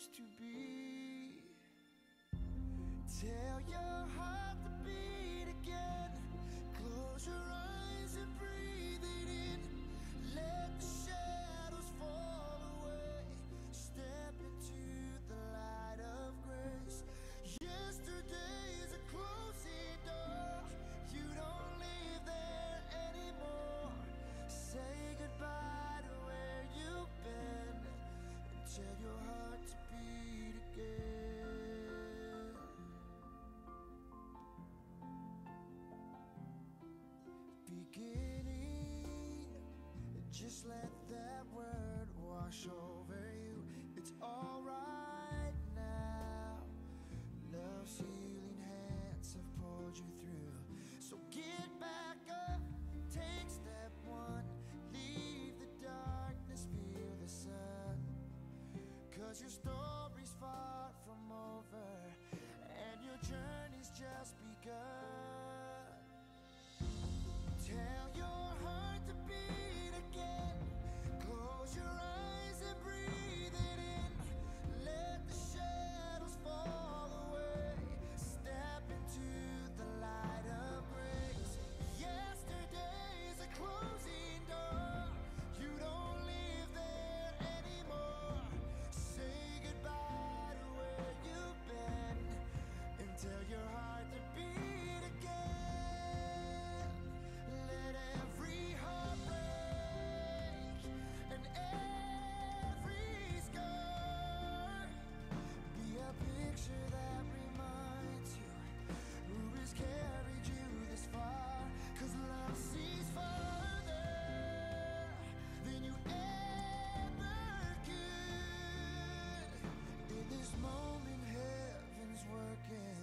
used to be. Tell your heart to beat again. Close your eyes and breathe it in. Let the shadows fall away. Step into the light of grace. Yesterday's a closing door. You don't live there anymore. Say goodbye to where you've been and tell your heart to beat again. Beginning, just let that word wash over you. It's all right now. Love's healing hands have pulled you through. So get back up, take step one. Leave the darkness, feel the sun. 'Cause your story's far from over, and your journey's just begun. Tell your heart to beat again. Close your eyes and breathe it in. Let the shadows fall away. Step into the light of grace. Yesterday's a closing door. You don't live there anymore. Say goodbye to where you've been and tell your heart to beat again. Let every heart break and every scar be a picture that reminds you who has carried you this far. 'Cause love sees farther than you ever could. In this moment, heaven's working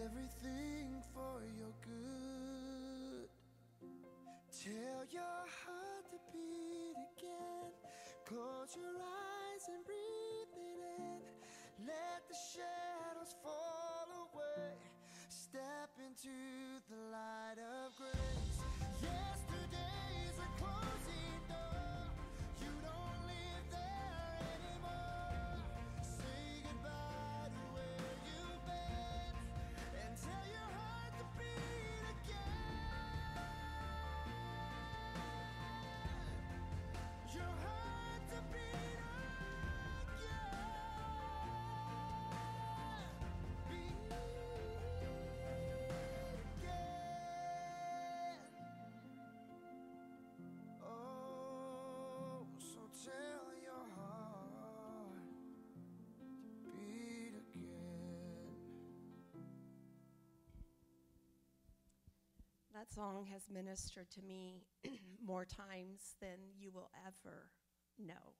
everything for your good. Tell your heart to beat again. Close your eyes and breathe it in. Let the shadows fall away. Step into the light of grace. Yesterday's a closing door. You don't live there anymore. Say goodbye to where you've been and tell your heart to beat again. Your heart to beat again. Beat again. Oh, so tell your heart to beat again. That song has ministered to me more times than you will ever know.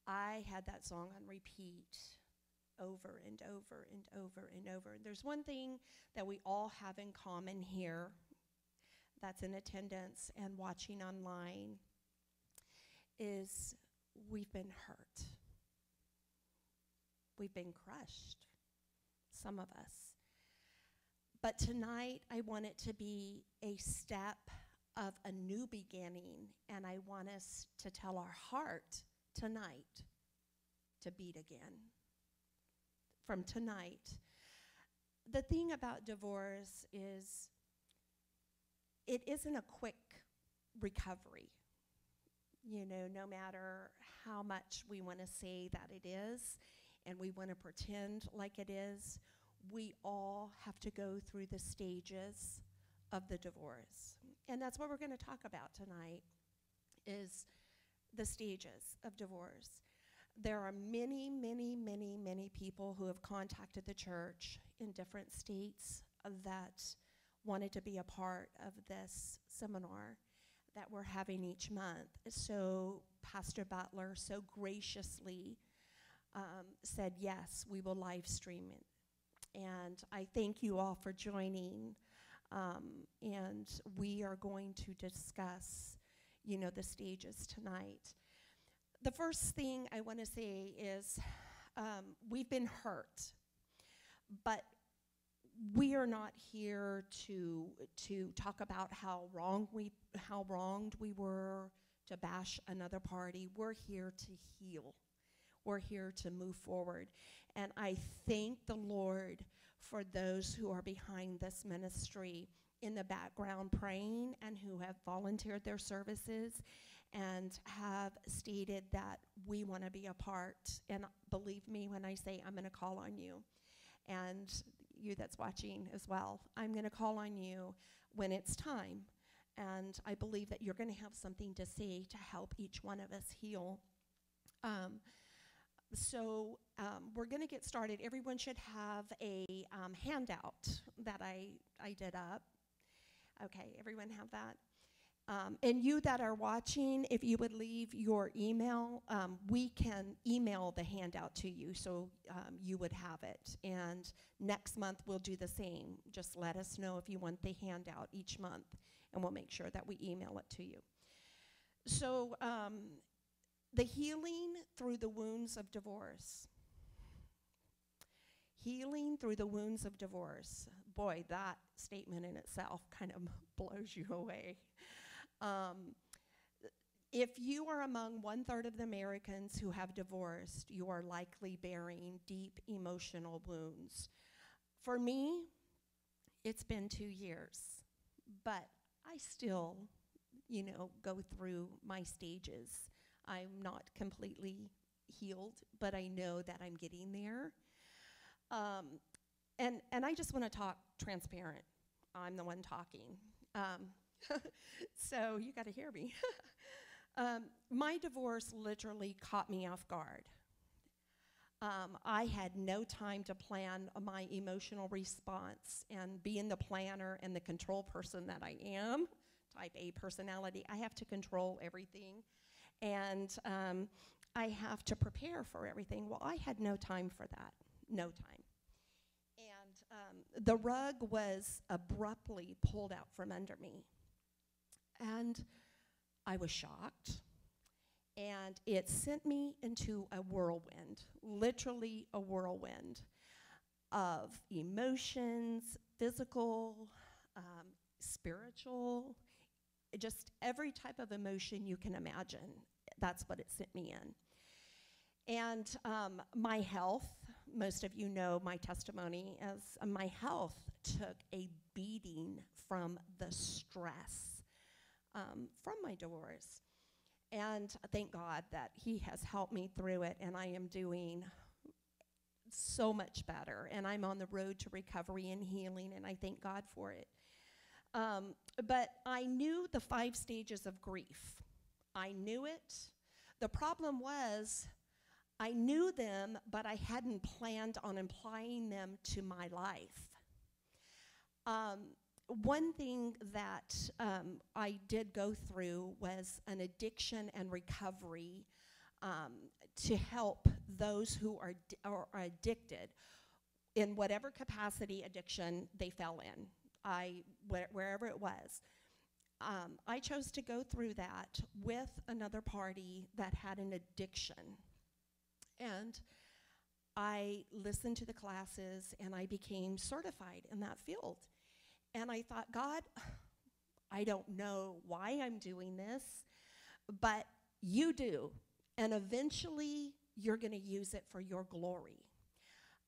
I had that song on repeat over and over and over and over. And there's one thing that we all have in common here that's in attendance and watching online is we've been hurt. We've been crushed, some of us. But tonight, I want it to be a step of a new beginning, and I want us to tell our heart tonight to beat again. From tonight. The thing about divorce is it isn't a quick recovery. You know, no matter how much we want to say that it is, and we want to pretend like it is, we all have to go through the stages of the divorce. And that's what we're going to talk about tonight, is the stages of divorce. There are many, many, many, many people who have contacted the church in different states that wanted to be a part of this seminar that we're having each month. So Pastor Butler so graciously said, yes, we will live stream it. And I thank you all for joining. And we are going to discuss, you know, the stages tonight. The first thing I want to say is we've been hurt, but we are not here to talk about how wronged we were, to bash another party. We're here to heal. We're here to move forward. And I thank the Lord for those who are behind this ministry in the background praying and who have volunteered their services and have stated that we want to be a part. And believe me when I say I'm going to call on you, and you that's watching as well. I'm going to call on you when it's time. And I believe that you're going to have something to say to help each one of us heal. So we're going to get started. Everyone should have a handout that I did up. Okay, everyone have that? And you that are watching, if you would leave your email, we can email the handout to you so you would have it. And next month we'll do the same. Just let us know if you want the handout each month, and we'll make sure that we email it to you. So the healing through the wounds of divorce. Healing through the wounds of divorce. Boy, that statement in itself kind of blows you away. If you are among 1/3 of the Americans who have divorced, you are likely bearing deep emotional wounds. For me, it's been 2 years, but I still, go through my stages. I'm not completely healed, but I know that I'm getting there. And I just want to talk transparent. I'm the one talking. So you got to hear me. My divorce literally caught me off guard. I had no time to plan my emotional response, and being the planner and the control person that I am, type A personality, I have to control everything, and I have to prepare for everything. Well, I had no time for that, no time. And the rug was abruptly pulled out from under me, and I was shocked. And it sent me into a whirlwind, literally a whirlwind of emotions, physical, spiritual, just every type of emotion you can imagine. That's what it sent me in. And my health, most of you know my testimony, as my health took a beating from the stress from my divorce. And thank God that he has helped me through it, and I am doing so much better. And I'm on the road to recovery and healing, and I thank God for it. But I knew the 5 stages of grief. I knew it. The problem was I knew them, but I hadn't planned on applying them to my life. One thing that I did go through was an addiction and recovery to help those who are addicted in whatever capacity addiction they fell in, wherever it was. I chose to go through that with another party that had an addiction. And I listened to the classes, and I became certified in that field. And I thought, God, I don't know why I'm doing this, but you do. And eventually, you're going to use it for your glory.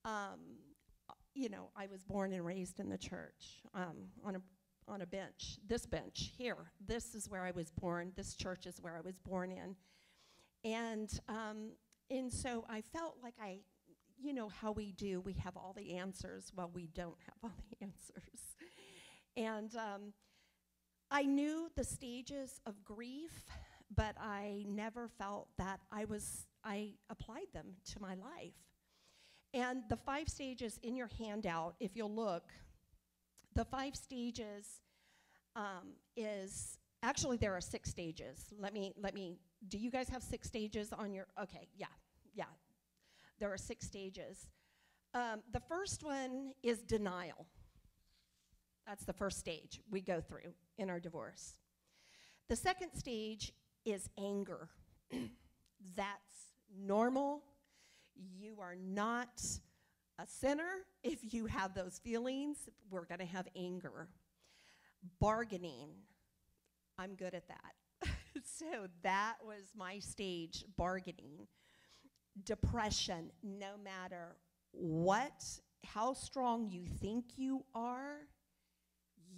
I was born and raised in the church on a bench, this bench here. This is where I was born. This church is where I was born in. And so I felt like how we do, we have all the answers. Well, we don't have all the answers. And I knew the stages of grief, but I never felt that I applied them to my life. And the 5 stages in your handout, if you'll look, the 5 stages is, actually there are 6 stages. Let me, do you guys have 6 stages on your, okay, yeah. There are 6 stages. The first one is denial. That's the first stage we go through in our divorce. The second stage is anger. That's normal. You are not a sinner if you have those feelings. We're going to have anger. Bargaining. I'm good at that. So that was my stage, bargaining. depression, no matter how strong you think you are,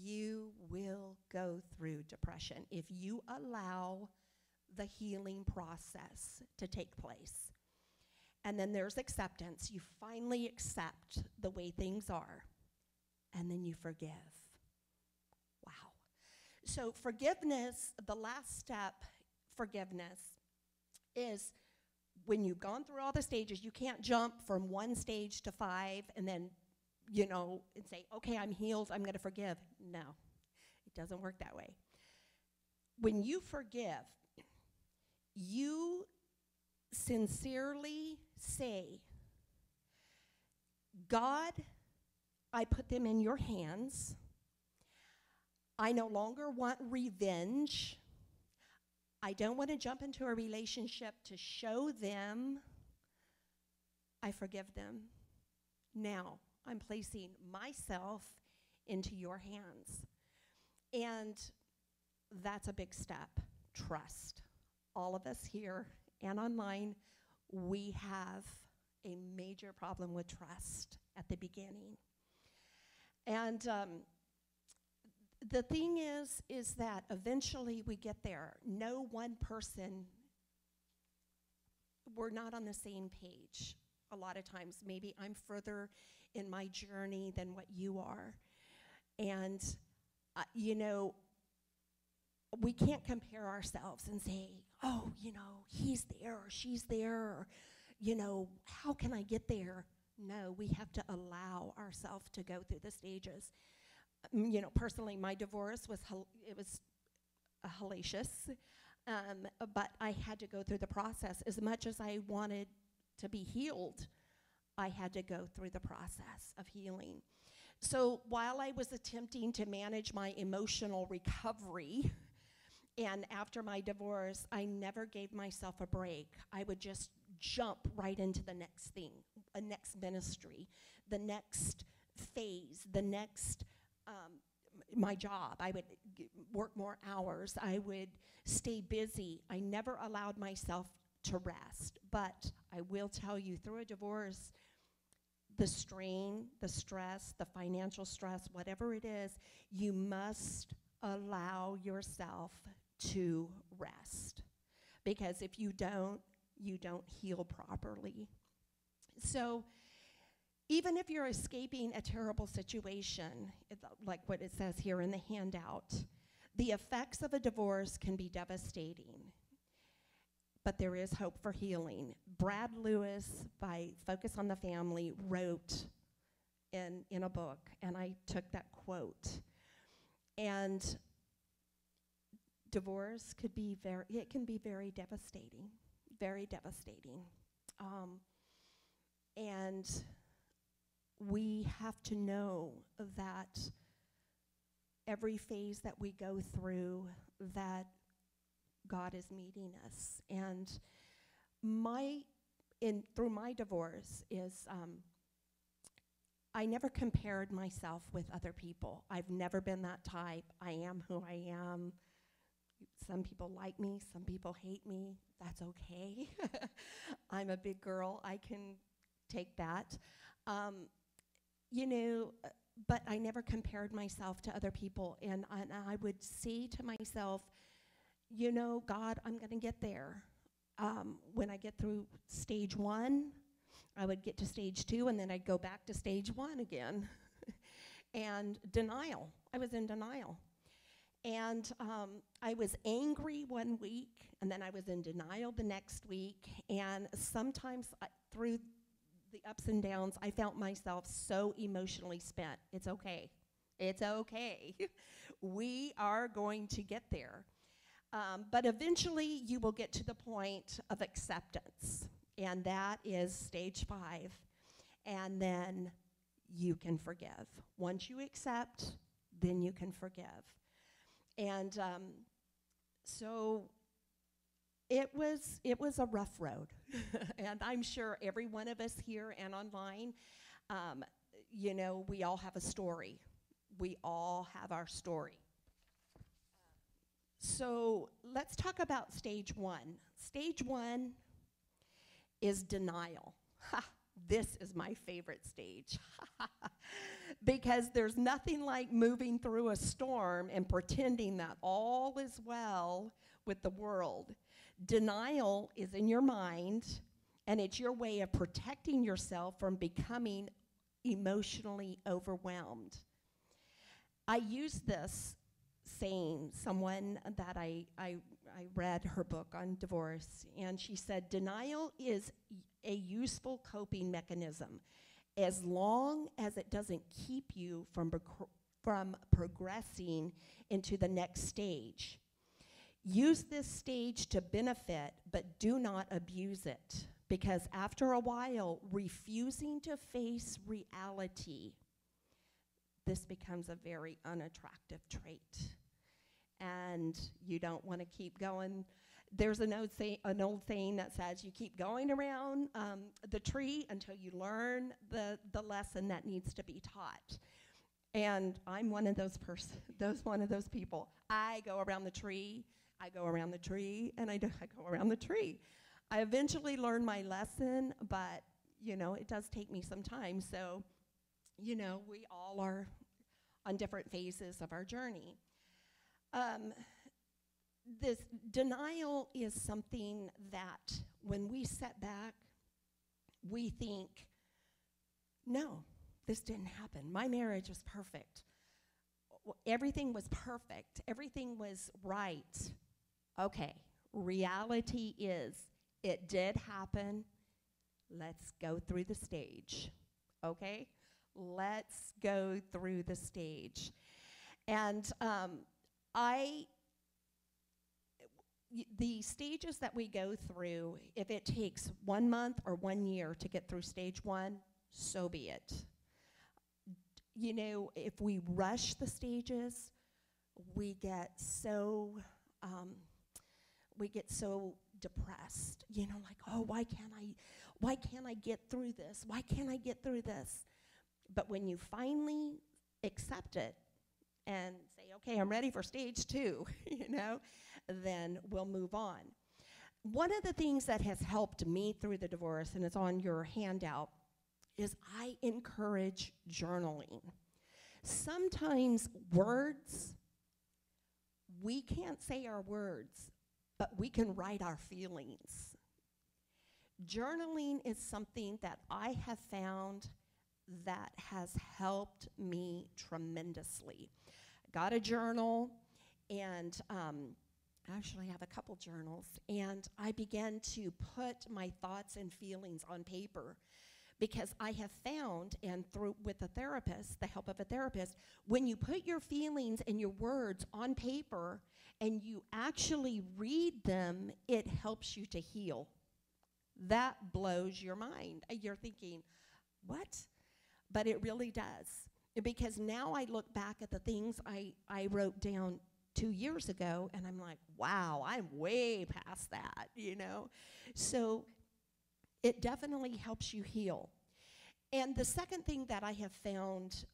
you will go through depression if you allow the healing process to take place. And then there's acceptance. You finally accept the way things are, and then you forgive. Wow. So forgiveness, the last step, forgiveness, is when you've gone through all the stages. You can't jump from one stage to 5 and then, and say, okay, I'm healed, I'm going to forgive. No, it doesn't work that way. When you forgive, you sincerely say, God, I put them in your hands. I no longer want revenge. I don't want to jump into a relationship to show them I forgive them. Now, I'm placing myself into your hands. And that's a big step. Trust. All of us here and online, we have a major problem with trust at the beginning. And the thing is that eventually we get there. No one person, we're not on the same page. A lot of times, maybe I'm further in my journey than what you are. And, we can't compare ourselves and say, oh, he's there or she's there, or, how can I get there? No, we have to allow ourselves to go through the stages. Personally, my divorce was hellacious, but I had to go through the process. As much as I wanted to be healed, I had to go through the process of healing. So while I was attempting to manage my emotional recovery, and after my divorce, I never gave myself a break. I would just jump right into the next thing, a next ministry, the next phase, the next my job. I would work more hours. I would stay busy. I never allowed myself to rest. But I will tell you, through a divorce, the strain, the stress, the financial stress, whatever it is, you must allow yourself to rest. Because if you don't heal properly. So even if you're escaping a terrible situation, like what it says here in the handout, the effects of a divorce can be devastating, but there is hope for healing. Brad Lewis, by Focus on the Family, wrote in a book, and I took that quote. And divorce can be very devastating, very devastating. And we have to know that every phase that we go through, that God is meeting us. And through my divorce is, I never compared myself with other people. I've never been that type. I am who I am. Some people like me, some people hate me. That's okay. I'm a big girl. I can take that. But I never compared myself to other people. And I would say to myself, God, I'm going to get there. When I get through stage 1, I would get to stage 2, and then I'd go back to stage 1 again. And denial. I was in denial. And I was angry one week, and then I was in denial the next week. And sometimes through the ups and downs, I felt myself so emotionally spent. It's okay. It's okay. We are going to get there. But eventually, you will get to the point of acceptance, and that is stage 5. And then you can forgive. Once you accept, then you can forgive. And so it was a rough road. And I'm sure every one of us here and online, we all have a story. We all have our story. So let's talk about stage 1. Stage 1 is denial. Ha, this is my favorite stage. Because there's nothing like moving through a storm and pretending that all is well with the world. Denial is in your mind, and it's your way of protecting yourself from becoming emotionally overwhelmed. I use this saying, someone that I read her book on divorce, and she said, denial is a useful coping mechanism as long as it doesn't keep you from progressing into the next stage. Use this stage to benefit, but do not abuse it, because after a while, refusing to face reality, this becomes a very unattractive trait. And you don't want to keep going. There's an old saying that says you keep going around the tree until you learn the lesson that needs to be taught. And I'm one of those people. I go around the tree, and I go around the tree. I eventually learn my lesson, but it does take me some time. So, we all are on different phases of our journey. This denial is something that when we set back, we think, no, this didn't happen. My marriage was perfect. Everything was perfect. Everything was right. Okay, reality is it did happen. Let's go through the stage, okay? Let's go through the stage. And the stages that we go through, if it takes 1 month or 1 year to get through stage 1, so be it. If we rush the stages, we get so depressed. Like, oh, why can't I get through this? Why can't I get through this? But when you finally accept it and say, okay, I'm ready for stage 2, then we'll move on. One of the things that has helped me through the divorce, and it's on your handout, is I encourage journaling. Sometimes we can't say our words, but we can write our feelings. Journaling is something that I have found that has helped me tremendously. Got a journal, and I actually have a couple journals, and I began to put my thoughts and feelings on paper, because I have found, and with a therapist, the help of a therapist, when you put your feelings and your words on paper and you actually read them, it helps you to heal. That blows your mind. You're thinking, what? But it really does. Because now I look back at the things I wrote down 2 years ago, and I'm like, wow, I'm way past that, So it definitely helps you heal. And the second thing that I have found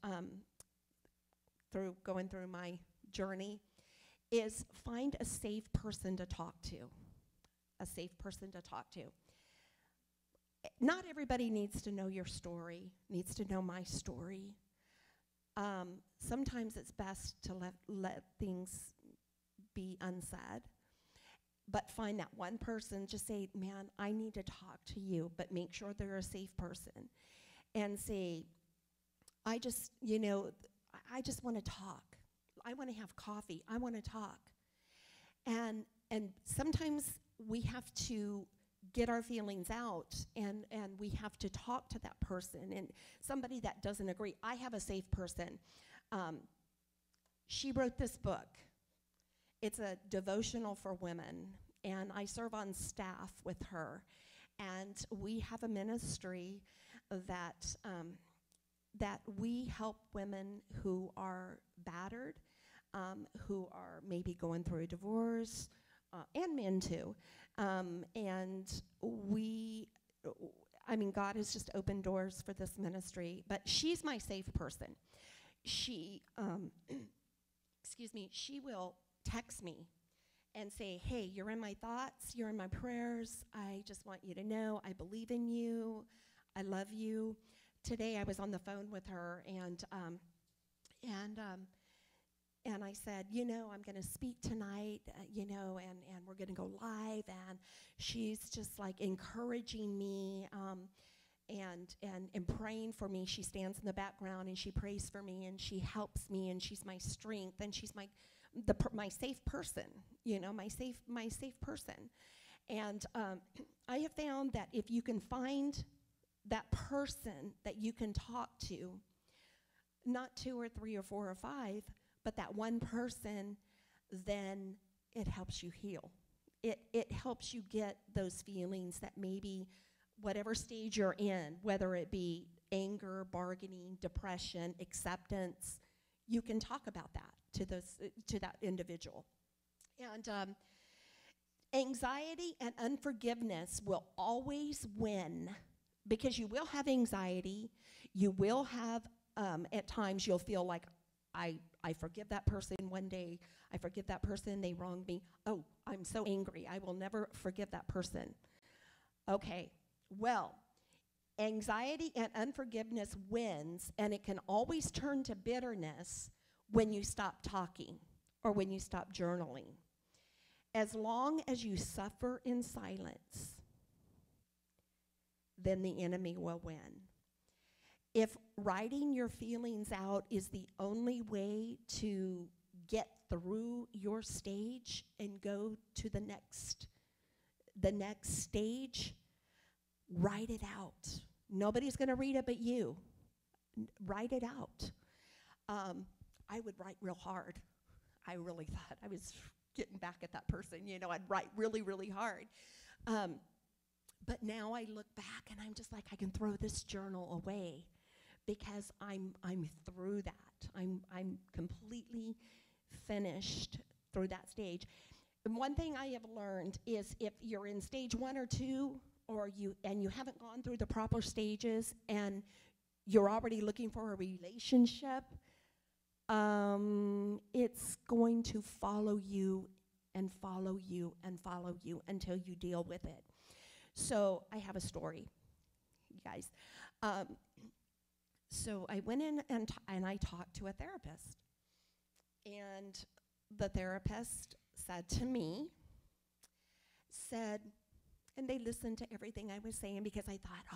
through going through my journey is find a safe person to talk to. A safe person to talk to. Not everybody needs to know your story, needs to know my story. Sometimes it's best to let things be unsaid. But find that one person, just say, man, I need to talk to you, but make sure they're a safe person. And say, I just want to talk. I want to have coffee. I want to talk. And sometimes we have to get our feelings out, and we have to talk to that person. And somebody that doesn't agree, I have a safe person. She wrote this book. It's a devotional for women, and I serve on staff with her. And we have a ministry that we help women who are battered, who are maybe going through a divorce, and men too. And God has just opened doors for this ministry, but she's my safe person. She, she will text me and say, hey, you're in my thoughts, you're in my prayers. I just want you to know I believe in you. I love you. Today I was on the phone with her, and I said, I'm going to speak tonight, and we're going to go live. And she's just like encouraging me and praying for me. She stands in the background and she prays for me and she helps me and she's my strength and she's my safe person, my safe person. And I have found that if you can find that person that you can talk to, not 2 or 3 or 4 or 5, but that one person, then it helps you heal. It helps you get those feelings that maybe whatever stage you're in, whether it be anger, bargaining, depression, acceptance, you can talk about that to that individual. And anxiety and unforgiveness will always win, because you will have anxiety. You will have, at times you'll feel like, I forgive that person one day. I forgive that person, they wronged me. Oh, I'm so angry. I will never forgive that person. Okay, well, anxiety and unforgiveness wins, and it can always turn to bitterness when you stop talking or when you stop journaling. As long as you suffer in silence, then the enemy will win. If writing your feelings out is the only way to get through your stage and go to the next stage, write it out. Nobody's going to read it but you. Write it out. I would write real hard. I really thought I was getting back at that person. I'd write really, really hard. But now I look back and I'm just like, I can throw this journal away because I'm through that. I'm completely finished through that stage. And one thing I have learned is if you're in stage 1 or 2, or you haven't gone through the proper stages and you're already looking for a relationship, it's going to follow you and follow you and follow you until you deal with it. So I have a story, you guys. So I went in and I talked to a therapist. And the therapist said to me, and they listened to everything I was saying, because I thought,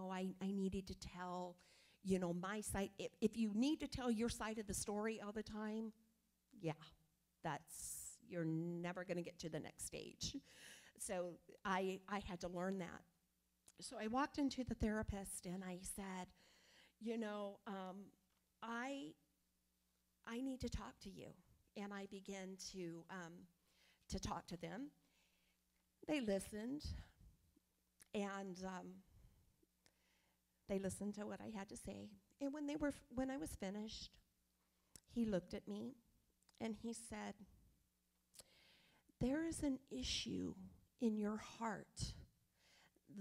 I needed to tell, my side. If you need to tell your side of the story all the time, yeah, you're never going to get to the next stage. So I had to learn that. So I walked into the therapist and I said, I need to talk to you. And I began to talk to them. They listened, and they listened to what I had to say. And when I was finished, he looked at me and he said, there is an issue in your heart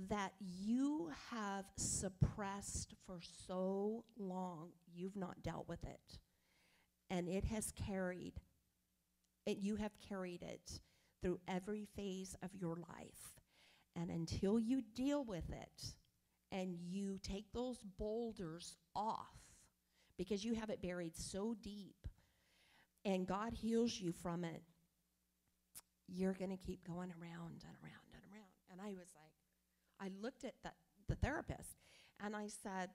that you have suppressed for so long, you've not dealt with it. And you have carried it through every phase of your life. And until you deal with it and you take those boulders off, because you have it buried so deep, and God heals you from it, you're going to keep going around and around and around. And I was like, I looked at the therapist and I said,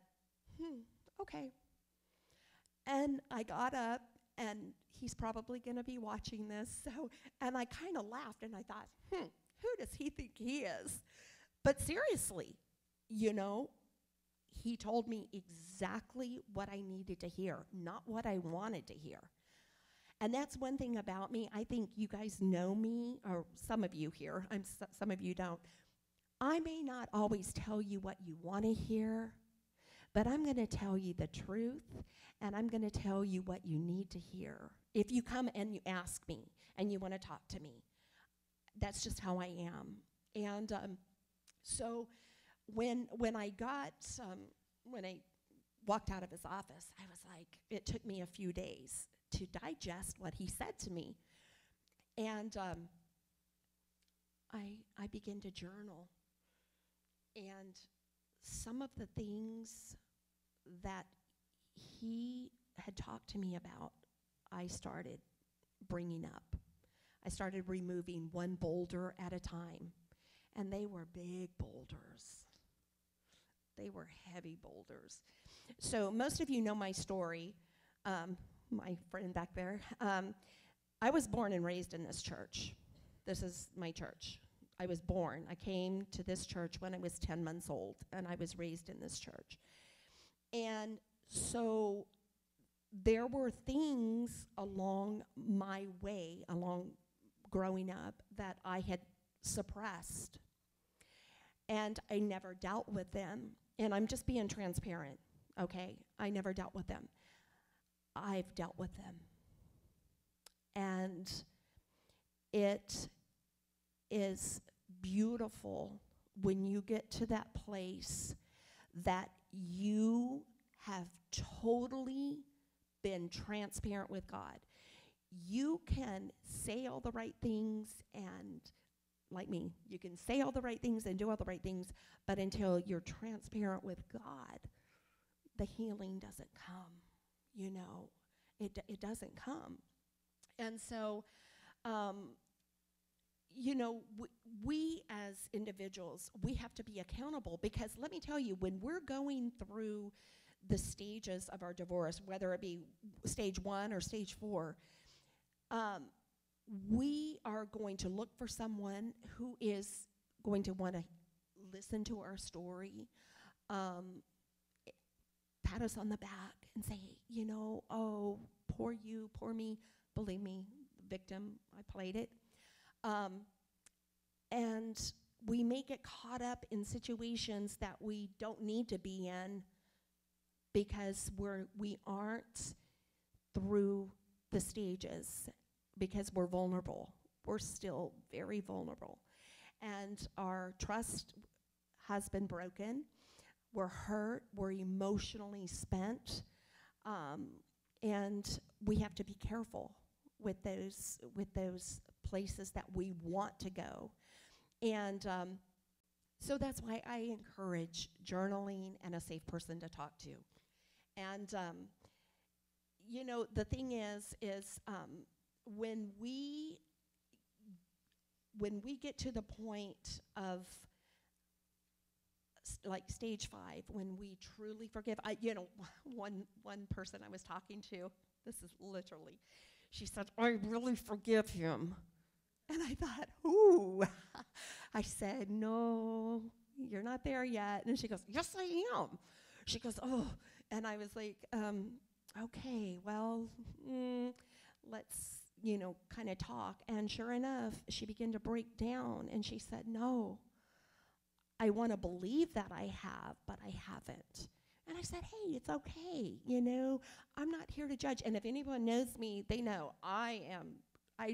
okay. And I got up, and he's probably going to be watching this. And I kind of laughed and I thought, who does he think he is? But seriously, he told me exactly what I needed to hear, not what I wanted to hear. And that's one thing about me. I think you guys know me, or some of you here, some of you don't. I may not always tell you what you want to hear, but I'm going to tell you the truth, and I'm going to tell you what you need to hear. If you come and you ask me and you want to talk to me, that's just how I am. And so when I walked out of his office, I was like, it took me a few days to digest what he said to me. And I began to journal. And some of the things that he had talked to me about, I started bringing up. I started removing one boulder at a time. And they were big boulders. They were heavy boulders. So most of you know my story, my friend back there. I was born and raised in this church. This is my church. I was born. I came to this church when I was 10 months old, and I was raised in this church. And so there were things along my way, along growing up, that I had suppressed. And I never dealt with them. And I'm just being transparent, okay? I never dealt with them. I've dealt with them. And it is beautiful when you get to that place that you have totally been transparent with God. You can say all the right things, and like me, you can say all the right things and do all the right things, but until you're transparent with God, the healing doesn't come. You know, it doesn't come. And so, you know, we as individuals, we have to be accountable, because let me tell you, when we're going through the stages of our divorce, whether it be stage 1 or stage 4, we are going to look for someone who is going to want to listen to our story, pat us on the back and say, you know, oh, poor you, poor me. Believe me, victim, I played it. And we may get caught up in situations that we don't need to be in because we aren't through the stages, because we're vulnerable. We're still very vulnerable. And our trust has been broken. We're hurt. We're emotionally spent. And we have to be careful with those places that we want to go. And so that's why I encourage journaling and a safe person to talk to. And, you know, the thing is when we get to the point of like stage 5, when we truly forgive, one person I was talking to, this is literally, she said, I really forgive him. And I thought, ooh. I said, no, you're not there yet. And she goes, yes, I am. She goes, oh. And I was like, okay, well, let's, kind of talk. And sure enough, she began to break down. And she said, no, I want to believe that I have, but I haven't. And I said, hey, it's okay. I'm not here to judge. And if anyone knows me, they know I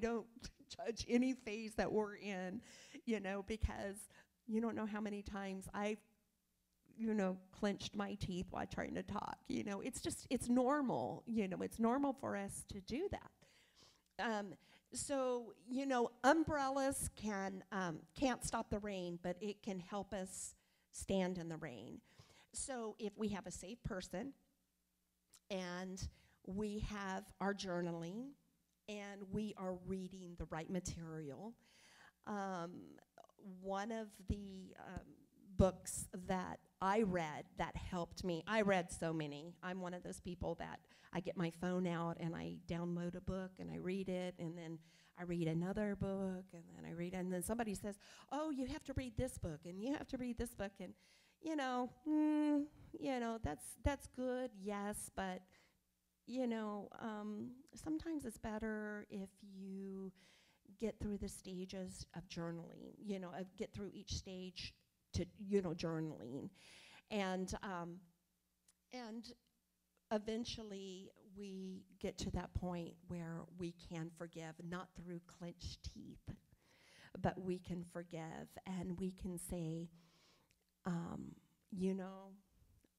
don't judge any phase that we're in, because you don't know how many times I've, clenched my teeth while trying to talk. It's normal. It's normal for us to do that. So, umbrellas can't stop the rain, but it can help us stand in the rain. So if we have a safe person and we have our journaling and we are reading the right material, one of the books that I read that helped me, I read so many. I'm one of those people that I get my phone out and I download a book and I read it, and then I read another book, and then I read it, and then somebody says, oh, you have to read this book and you have to read this book, and that's good, yes, but sometimes it's better if you get through the stages of journaling, get through each stage to, journaling. And eventually we get to that point where we can forgive, not through clenched teeth, but we can forgive and we can say,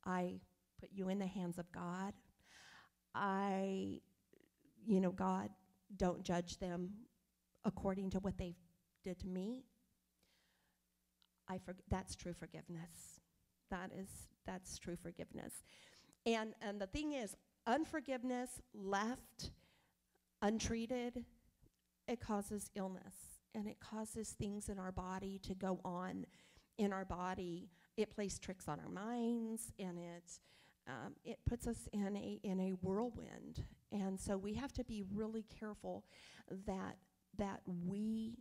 I put you in the hands of God. God, don't judge them. according to what they did to me, that's true forgiveness. That's true forgiveness. And the thing is, unforgiveness left untreated, it causes illness, and it causes things in our body to go on in our body. It plays tricks on our minds, and it puts us in a whirlwind. And so we have to be really careful that we,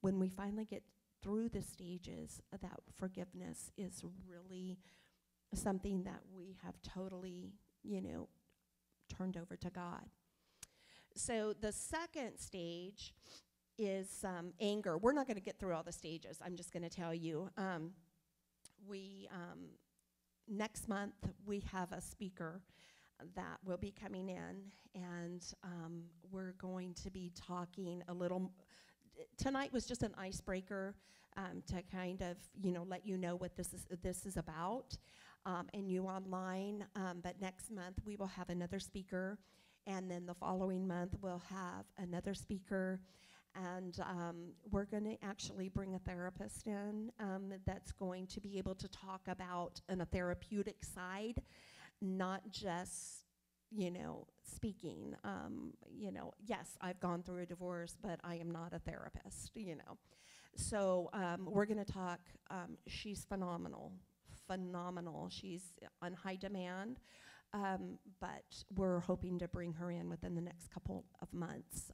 when we finally get through the stages, that forgiveness is really something that we have totally, turned over to God. So the second stage is anger. We're not going to get through all the stages. I'm just going to tell you. Next month, we have a speaker that will be coming in, and we're going to be talking a little. Tonight was just an icebreaker to kind of, let you know what this is about, and you online. But next month, we will have another speaker, and then the following month, we'll have another speaker. And we're going to actually bring a therapist in that's going to be able to talk about a therapeutic side, not just, speaking. Yes, I've gone through a divorce, but I am not a therapist, So we're going to talk. She's phenomenal. She's on high demand, but we're hoping to bring her in within the next couple of months.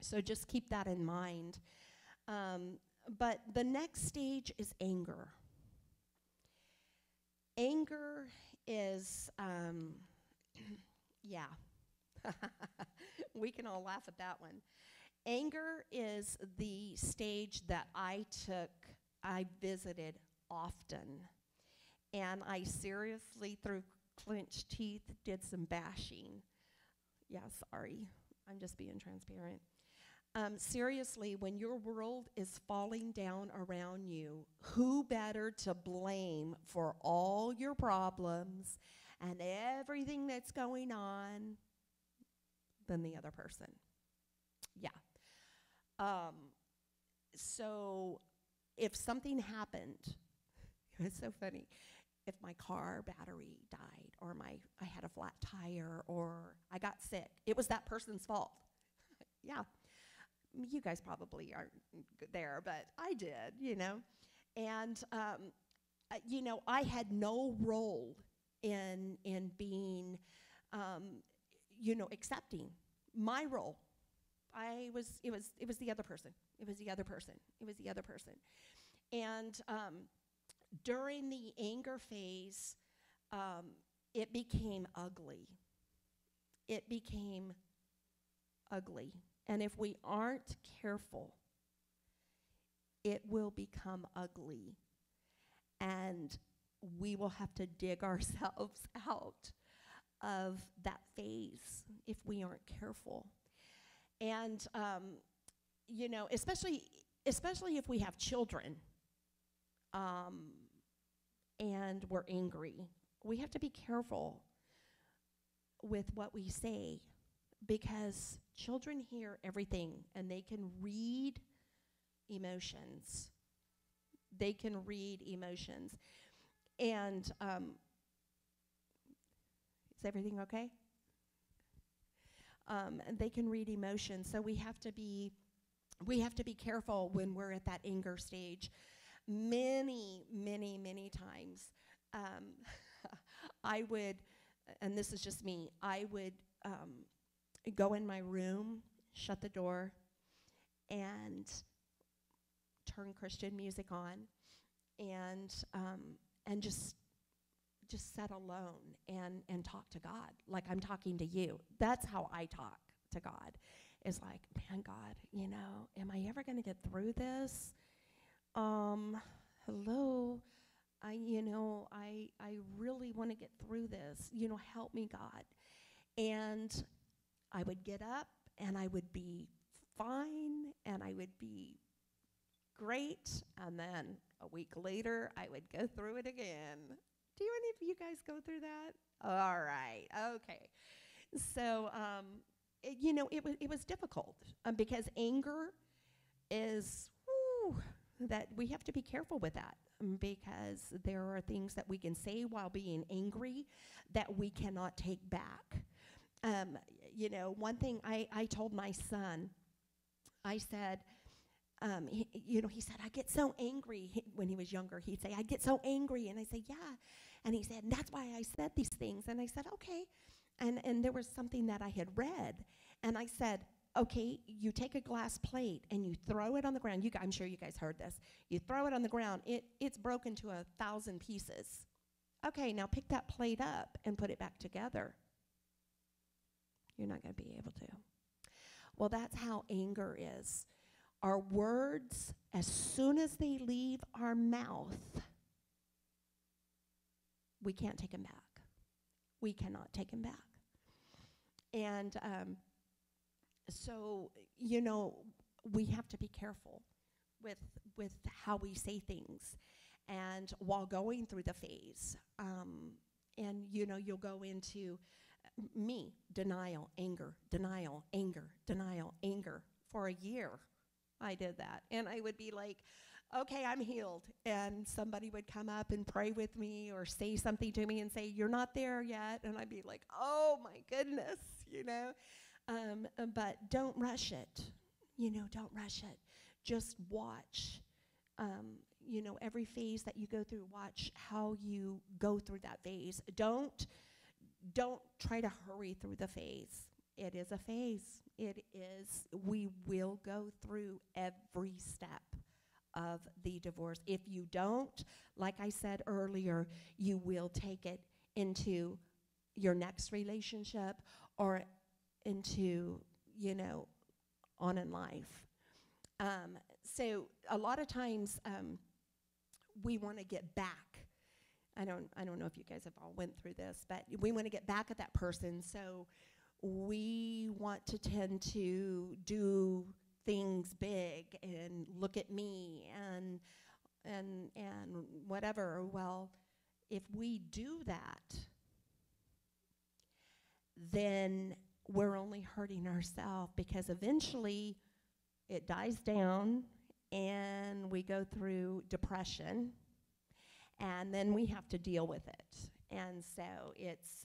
So just keep that in mind. But the next stage is anger. Anger is, yeah. We can all laugh at that one. Anger is the stage that I visited often. And I seriously, through clenched teeth, did some bashing. Yeah, sorry. I'm just being transparent. Seriously, when your world is falling down around you, who better to blame for all your problems and everything that's going on than the other person? Yeah. So if something happened, it's so funny. If my car battery died, or I had a flat tire, or I got sick, it was that person's fault. Yeah. You guys probably aren't there, but I did, And, I had no role in being, accepting my role. It was the other person. It was the other person. And during the anger phase, it became ugly. And if we aren't careful, it will become ugly. And we will have to dig ourselves out of that phase if we aren't careful. And, especially if we have children and we're angry, we have to be careful with what we say, because children hear everything, and they can read emotions. And is everything okay? And they can read emotions, so we have to be careful when we're at that anger stage. Many times, I would, and this is just me, I would go in my room, shut the door, and turn Christian music on, and just sit alone and talk to God like I'm talking to you. That's how I talk to God. Is like, man, God, am I ever going to get through this? Hello. I really want to get through this. Help me, God. And I would get up, and I would be fine, and I would be great, and then a week later, I would go through it again. Do any of you guys go through that? All right, okay. So it was difficult because anger is, that we have to be careful with that, because there are things that we can say while being angry that we cannot take back. One thing I told my son, I said, he said, I get so angry. When he was younger, he'd say, I get so angry. And I say, yeah. And he said, that's why I said these things. And I said, okay. And there was something that I had read. And I said, okay, you take a glass plate and you throw it on the ground. I'm sure you guys heard this. You throw it on the ground. It's broken to 1,000 pieces. Okay, now pick that plate up and put it back together. You're not going to be able to. Well, that's how anger is. Our words, as soon as they leave our mouth, we can't take them back. We cannot take them back. And so, we have to be careful with how we say things. And while going through the phase, and you'll go into denial, anger, denial, anger, denial, anger. For a year, I did that. And I would be like, okay, I'm healed. And somebody would come up and pray with me or say something to me and say, you're not there yet. And I'd be like, oh my goodness, But don't rush it. Don't rush it. Just watch. Every phase that you go through, watch how you go through that phase. Don't try to hurry through the phase. It is a phase. We will go through every step of the divorce. If you don't, like I said earlier, you will take it into your next relationship or into, on in life. So a lot of times we want to get back. I don't know if you guys have all went through this, but we want to get back at that person. So we want to tend to do things big and look at me and whatever. Well, if we do that, then we're only hurting ourselves, because eventually it dies down and we go through depression, and then we have to deal with it. And so it's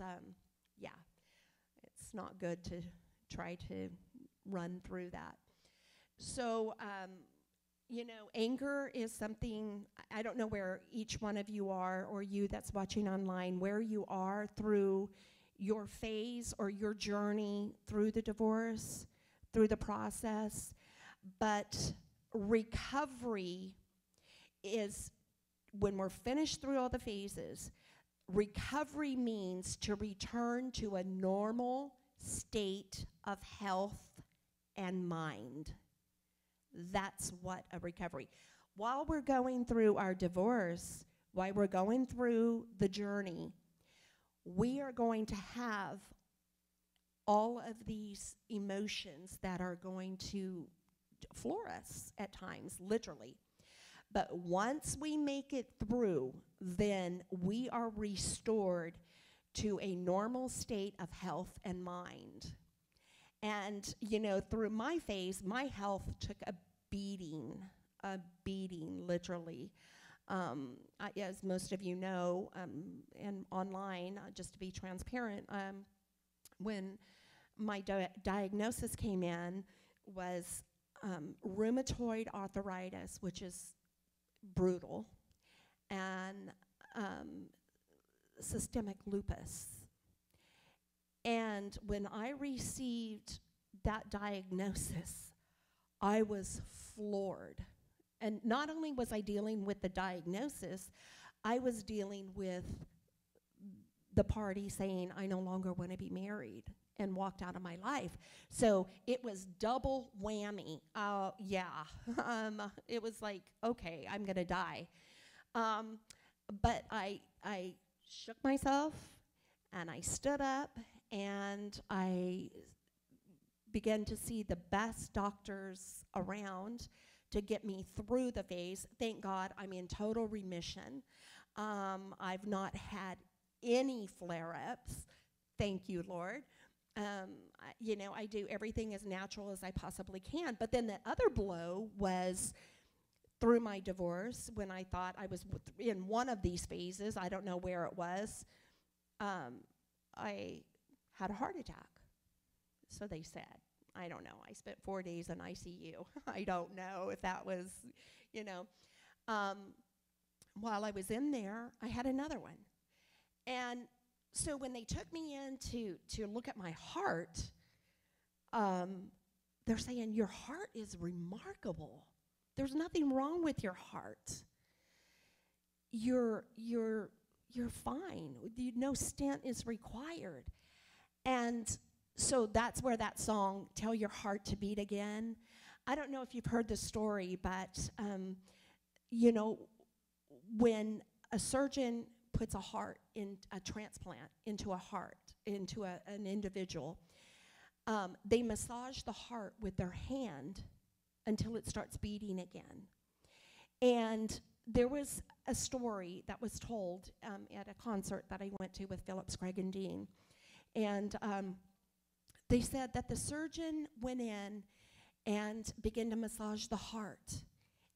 not good to try to run through that. So, anger is something, I don't know where each one of you are, or you that's watching online, where you are through your phase or your journey through the divorce, through the process. But recovery is, when we're finished through all the phases, recovery means to return to a normal state of health and mind. That's what a recovery. While we're going through our divorce, while we're going through the journey, we are going to have all of these emotions that are going to floor us at times, literally. But once we make it through, then we are restored to a normal state of health and mind. And, through my phase, my health took a beating, literally. As most of you know, and online, just to be transparent, when my diagnosis came in was rheumatoid arthritis, which is brutal, and systemic lupus. And when I received that diagnosis, I was floored. And not only was I dealing with the diagnosis, I was dealing with the party saying, I no longer want to be married, and walked out of my life. So it was double whammy. It was like, okay, I'm going to die. But I shook myself, and I stood up, and I began to see the best doctors around to get me through the phase. Thank God I'm in total remission. I've not had any flare-ups. Thank you, Lord. I do everything as natural as I possibly can. But then the other blow was through my divorce, when I thought I was in one of these phases, I don't know where it was, I had a heart attack. So they said. I don't know. I spent 4 days in ICU. I don't know if that was, while I was in there, I had another one. And so when they took me in to look at my heart, they're saying, your heart is remarkable. There's nothing wrong with your heart. You're fine. No stent is required. And so that's where that song, Tell Your Heart to Beat Again. I don't know if you've heard the story, but, when a surgeon puts a heart in a transplant into a heart, into an individual, they massage the heart with their hand until it starts beating again. And there was a story that was told at a concert that I went to with Phillips, Craig, and Dean. And they said that the surgeon went in and began to massage the heart,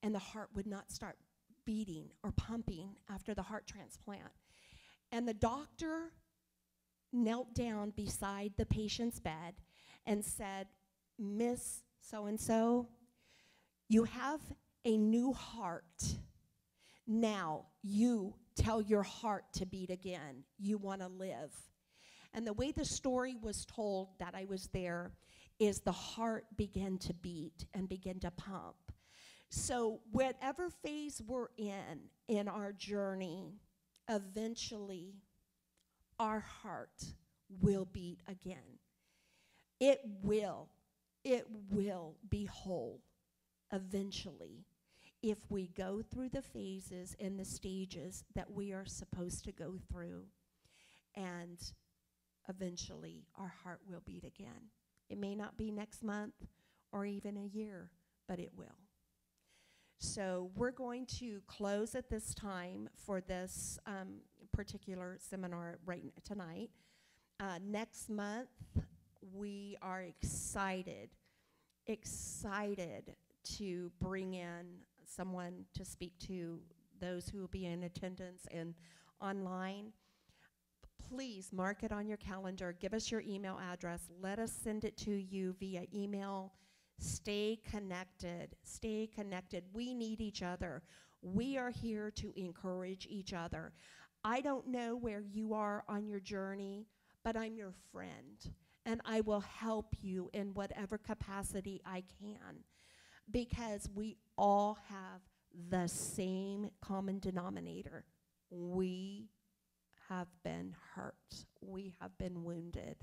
and the heart would not start beating or pumping after the heart transplant. And the doctor knelt down beside the patient's bed and said, Miss So-and-so, you have a new heart. Now you tell your heart to beat again. You want to live. And the way the story was told that I was there is the heart began to beat and began to pump. So whatever phase we're in our journey, eventually our heart will beat again. It will be whole eventually if we go through the phases and the stages that we are supposed to go through. And eventually our heart will beat again. It may not be next month or even a year, but it will. So we're going to close at this time for this particular seminar tonight. Next month, we are excited to bring in someone to speak to those who will be in attendance and online. Please mark it on your calendar. Give us your email address. Let us send it to you via email. Stay connected. Stay connected. We need each other. We are here to encourage each other. I don't know where you are on your journey, but I'm your friend, and I will help you in whatever capacity I can, because we all have the same common denominator. We have been hurt. We have been wounded.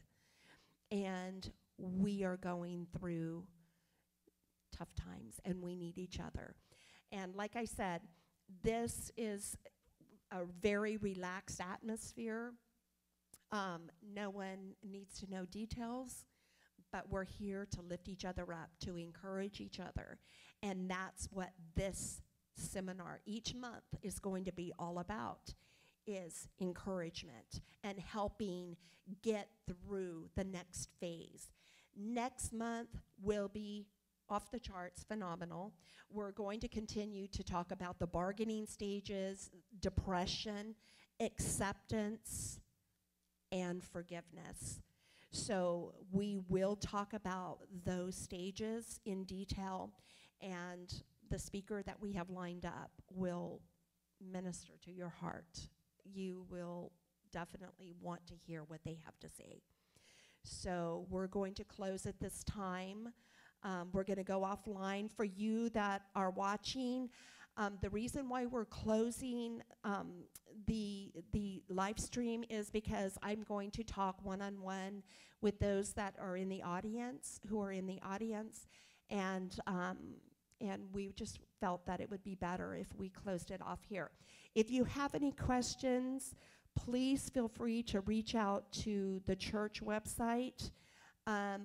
And we are going through tough times, and we need each other. And like I said, this is a very relaxed atmosphere. No one needs to know details, but we're here to lift each other up, to encourage each other. And that's what this seminar each month is going to be all about, is encouragement and helping get through the next phase. Next month will be off the charts, phenomenal. We're going to continue to talk about the bargaining stages, depression, acceptance, and forgiveness. So we will talk about those stages in detail, and the speaker that we have lined up will minister to your heart. You will definitely want to hear what they have to say. So we're going to close at this time. We're going to go offline for you that are watching. The reason why we're closing the live stream is because I'm going to talk one-on-one with those that are in the audience, and we just felt that it would be better if we closed it off here. If you have any questions, please feel free to reach out to the church website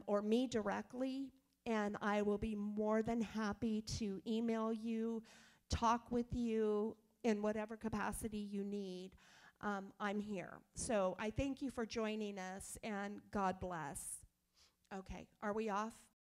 or me directly, and I will be more than happy to email you, talk with you in whatever capacity you need. I'm here. So I thank you for joining us, and God bless. Okay, are we off?